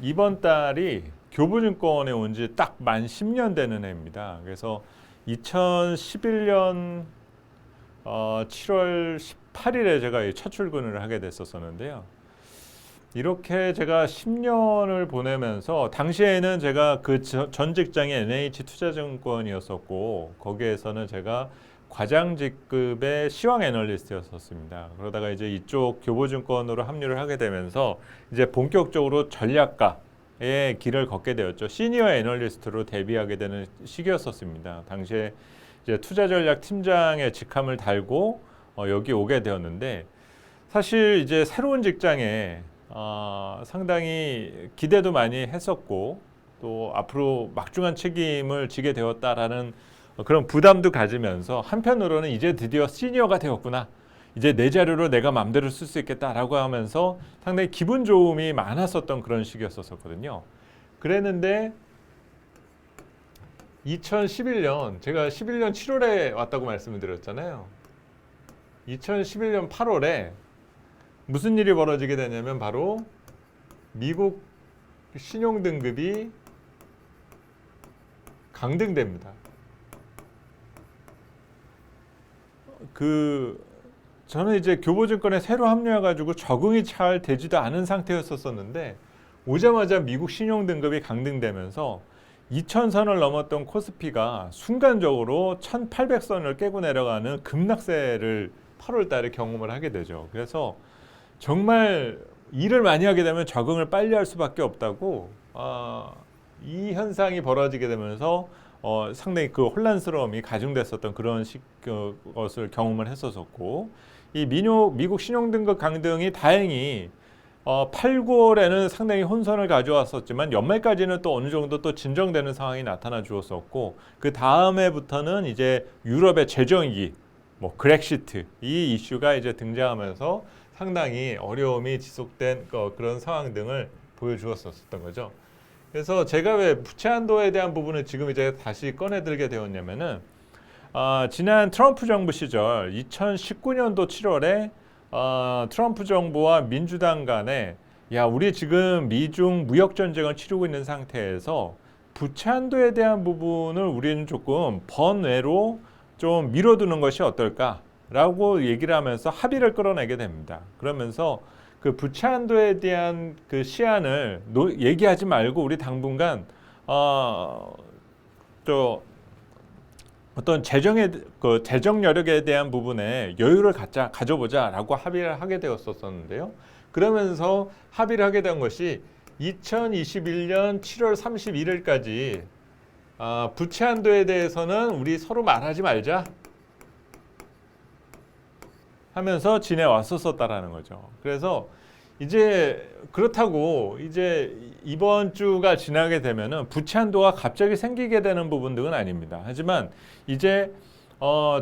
이번 달이 교보증권에 온 지 딱 만 10년 되는 해입니다. 그래서 2011년 7월 18일에 제가 첫 출근을 하게 됐었는데요. 이렇게 제가 10년을 보내면서 당시에는 제가 그 전 직장이 NH투자증권이었었고 거기에서는 제가 과장직급의 시황 애널리스트였었습니다. 그러다가 이제 이쪽 교보증권으로 합류를 하게 되면서 이제 본격적으로 전략가의 길을 걷게 되었죠. 시니어 애널리스트로 데뷔하게 되는 시기였었습니다. 당시에 이제 투자전략 팀장의 직함을 달고 여기 오게 되었는데 사실 이제 새로운 직장에 상당히 기대도 많이 했었고 또 앞으로 막중한 책임을 지게 되었다라는 그런 부담도 가지면서 한편으로는 이제 드디어 시니어가 되었구나. 이제 내 자료로 내가 마음대로 쓸 수 있겠다라고 하면서 상당히 기분 좋음이 많았었던 그런 시기였었거든요. 그랬는데 2011년 제가 11년 7월에 왔다고 말씀을 드렸잖아요. 2011년 8월에 무슨 일이 벌어지게 되냐면 바로 미국 신용등급이 강등됩니다. 저는 이제 교보증권에 새로 합류해가지고 적응이 잘 되지도 않은 상태였었는데 오자마자 미국 신용등급이 강등되면서 2000선을 넘었던 코스피가 순간적으로 1800선을 깨고 내려가는 급락세를 8월 달에 경험을 하게 되죠. 그래서 정말 일을 많이 하게 되면 적응을 빨리 할 수밖에 없다고 이 현상이 벌어지게 되면서 상당히 그 혼란스러움이 가중됐었던 그런 것을 경험을 했었고 이 미국 신용등급 강등이 다행히 8, 9월에는 상당히 혼선을 가져왔었지만 연말까지는 또 어느 정도 또 진정되는 상황이 나타나 주었었고 그 다음에부터는 이제 유럽의 재정위기, 뭐 그렉시트 이 이슈가 이제 등장하면서 상당히 어려움이 지속된 그런 상황 등을 보여주었었던 거죠. 그래서 제가 왜 부채 한도에 대한 부분을 지금 이제 다시 꺼내들게 되었냐면은 지난 트럼프 정부 시절 2019년도 7월에 트럼프 정부와 민주당 간에 야 우리 지금 미중 무역 전쟁을 치르고 있는 상태에서 부채 한도에 대한 부분을 우리는 조금 번외로 좀 미뤄두는 것이 어떨까라고 얘기를 하면서 합의를 끌어내게 됩니다. 그러면서 그 부채 한도에 대한 그 시한을 얘기하지 말고 우리 당분간 어떤 재정 여력에 대한 부분에 여유를 가져보자라고 합의를 하게 되었었는데요. 그러면서 합의를 하게 된 것이 2021년 7월 31일까지 부채 한도에 대해서는 우리 서로 말하지 말자 하면서 지내왔었다라는 거죠. 그래서 이제 그렇다고 이제 이번 주가 지나게 되면은 부채 한도가 갑자기 생기게 되는 부분들은 아닙니다. 하지만 이제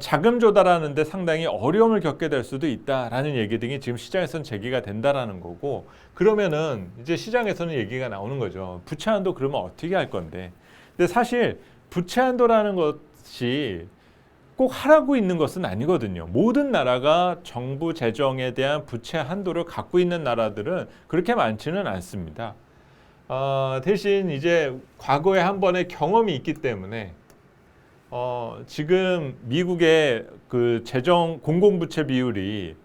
자금 조달하는데 상당히 어려움을 겪게 될 수도 있다라는 얘기 등이 지금 시장에서는 제기가 된다라는 거고 그러면은 이제 시장에서는 얘기가 나오는 거죠. 부채 한도 그러면 어떻게 할 건데? 근데 사실 부채 한도라는 것이 꼭 하라고 있는 것은 아니거든요. 모든 나라가 정부 재정에 대한 부채 한도를 갖고 있는 나라들은 그렇게 많지는 않습니다. 대신 이제 과거에 한 번의 경험이 있기 때문에 지금 미국의 그 재정 공공부채 비율이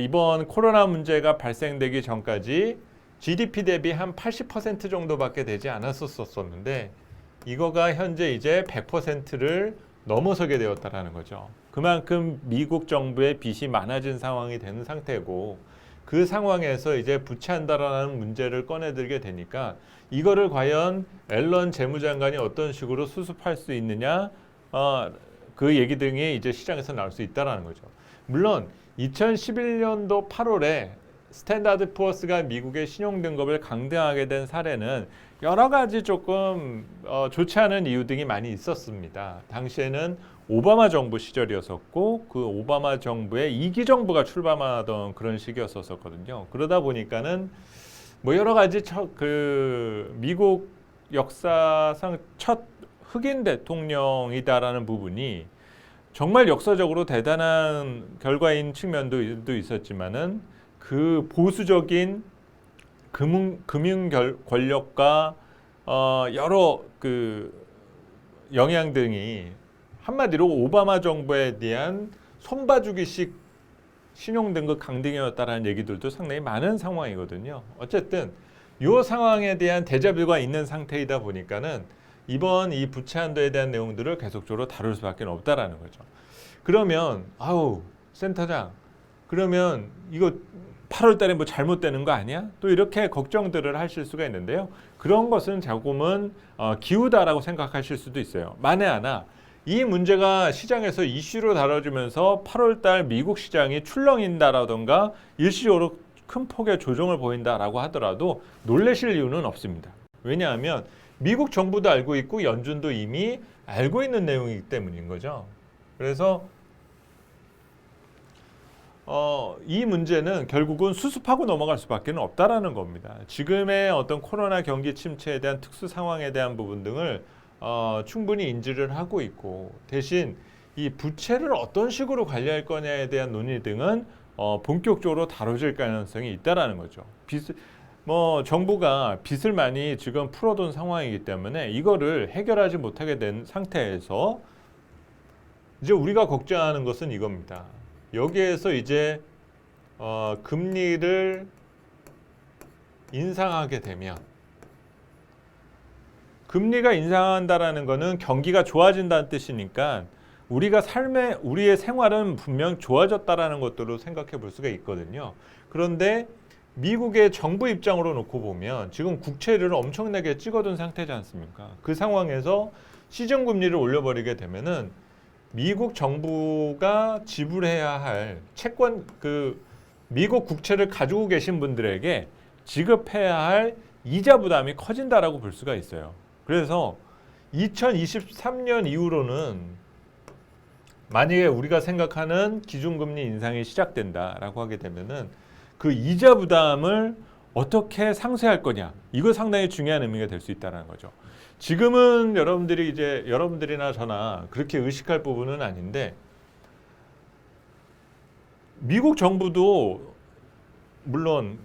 이번 코로나 문제가 발생되기 전까지 GDP 대비 한 80% 정도밖에 되지 않았었는데 이거가 현재 이제 100%를 넘어서게 되었다라는 거죠. 그만큼 미국 정부의 빚이 많아진 상황이 되는 상태고 그 상황에서 이제 부채한다라는 문제를 꺼내들게 되니까 이거를 과연 앨런 재무장관이 어떤 식으로 수습할 수 있느냐 그 얘기 등이 이제 시장에서 나올 수 있다라는 거죠. 물론 2011년도 8월에 스탠다드 푸어스가 미국의 신용등급을 강등하게 된 사례는 여러 가지 조금 좋지 않은 이유 등이 많이 있었습니다. 당시에는 오바마 정부 시절이었었고 그 오바마 정부의 2기 정부가 출범하던 그런 시기였었거든요. 그러다 보니까는 뭐 여러 가지 미국 역사상 첫 흑인 대통령이다라는 부분이 정말 역사적으로 대단한 결과인 측면도 있었지만은 그 보수적인 금융 권력과 여러 그 영향 등이 한마디로 오바마 정부에 대한 손봐주기식 신용등급 강등이었다라는 얘기들도 상당히 많은 상황이거든요. 어쨌든 이 상황에 대한 데자뷰가 있는 상태이다 보니까는 이번 이 부채 한도에 대한 내용들을 계속적으로 다룰 수밖에 없다라는 거죠. 그러면 아우 센터장 그러면 이거 8월 달에 뭐 잘못되는 거 아니야? 또 이렇게 걱정들을 하실 수가 있는데요. 그런 것은 조금은 기우다라고 생각하실 수도 있어요. 만에 하나 이 문제가 시장에서 이슈로 다뤄지면서 8월 달 미국 시장이 출렁인다라던가 일시적으로 큰 폭의 조정을 보인다라고 하더라도 놀라실 이유는 없습니다. 왜냐하면 미국 정부도 알고 있고 연준도 이미 알고 있는 내용이기 때문인 거죠. 그래서 이 문제는 결국은 수습하고 넘어갈 수밖에 없다라는 겁니다. 지금의 어떤 코로나 경기 침체에 대한 특수 상황에 대한 부분 등을 충분히 인지를 하고 있고 대신 이 부채를 어떤 식으로 관리할 거냐에 대한 논의 등은 본격적으로 다뤄질 가능성이 있다라는 거죠. 정부가 빚을 많이 지금 풀어둔 상황이기 때문에 이거를 해결하지 못하게 된 상태에서 이제 우리가 걱정하는 것은 이겁니다. 여기에서 이제 금리를 인상하게 되면 금리가 인상한다라는 것은 경기가 좋아진다는 뜻이니까 우리의 생활은 분명 좋아졌다라는 것들로 생각해 볼 수가 있거든요. 그런데 미국의 정부 입장으로 놓고 보면 지금 국채를 엄청나게 찍어둔 상태지 않습니까? 그 상황에서 시중 금리를 올려버리게 되면은 미국 정부가 지불해야 할 채권 미국 국채를 가지고 계신 분들에게 지급해야 할 이자 부담이 커진다라고 볼 수가 있어요. 그래서 2023년 이후로는 만약에 우리가 생각하는 기준금리 인상이 시작된다라고 하게 되면은 그 이자 부담을 어떻게 상쇄할 거냐 이거 상당히 중요한 의미가 될 수 있다는 거죠. 지금은 여러분들이나 저나 그렇게 의식할 부분은 아닌데 미국 정부도 물론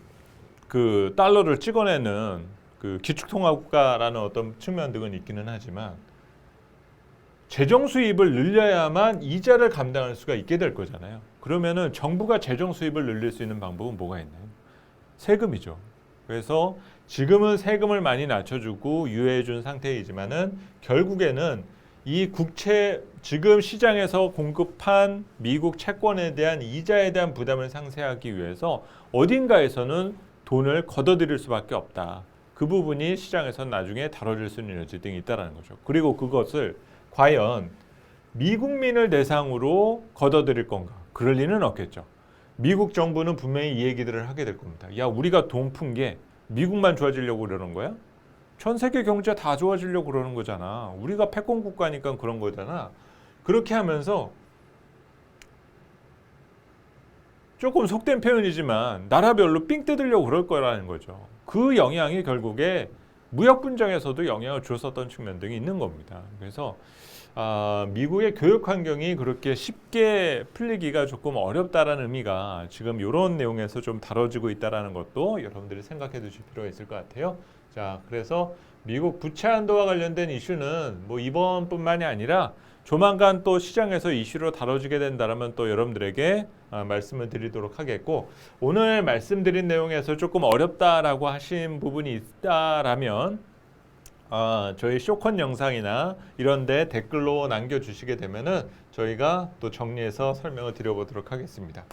그 달러를 찍어내는 그 기축통화국가라는 어떤 측면 등은 있기는 하지만 재정 수입을 늘려야만 이자를 감당할 수가 있게 될 거잖아요. 그러면은 정부가 재정 수입을 늘릴 수 있는 방법은 뭐가 있나요? 세금이죠. 그래서 지금은 세금을 많이 낮춰주고 유예해준 상태이지만은 결국에는 이 국채 지금 시장에서 공급한 미국 채권에 대한 이자에 대한 부담을 상쇄하기 위해서 어딘가에서는 돈을 걷어들일 수밖에 없다. 그 부분이 시장에서는 나중에 다뤄질 수 있는 여지 등이 있다는 거죠. 그리고 그것을 과연 미국민을 대상으로 걷어들일 건가? 그럴 리는 없겠죠. 미국 정부는 분명히 이 얘기들을 하게 될 겁니다. 야, 우리가 돈 푼 게 미국만 좋아지려고 그러는 거야? 전 세계 경제 다 좋아지려고 그러는 거잖아. 우리가 패권 국가니까 그런 거잖아. 그렇게 하면서 조금 속된 표현이지만 나라별로 삥 뜯으려고 그럴 거라는 거죠. 그 영향이 결국에 무역 분쟁에서도 영향을 줬었던 측면 등이 있는 겁니다. 그래서 미국의 교육 환경이 그렇게 쉽게 풀리기가 조금 어렵다라는 의미가 지금 이런 내용에서 좀 다뤄지고 있다라는 것도 여러분들이 생각해 두실 필요가 있을 것 같아요. 자, 그래서 미국 부채 한도와 관련된 이슈는 뭐 이번뿐만이 아니라 조만간 또 시장에서 이슈로 다뤄지게 된다면 또 여러분들에게 말씀을 드리도록 하겠고, 오늘 말씀드린 내용에서 조금 어렵다라고 하신 부분이 있다라면 저희 쇼컨 영상이나 이런 데 댓글로 남겨주시게 되면은 저희가 또 정리해서 설명을 드려보도록 하겠습니다.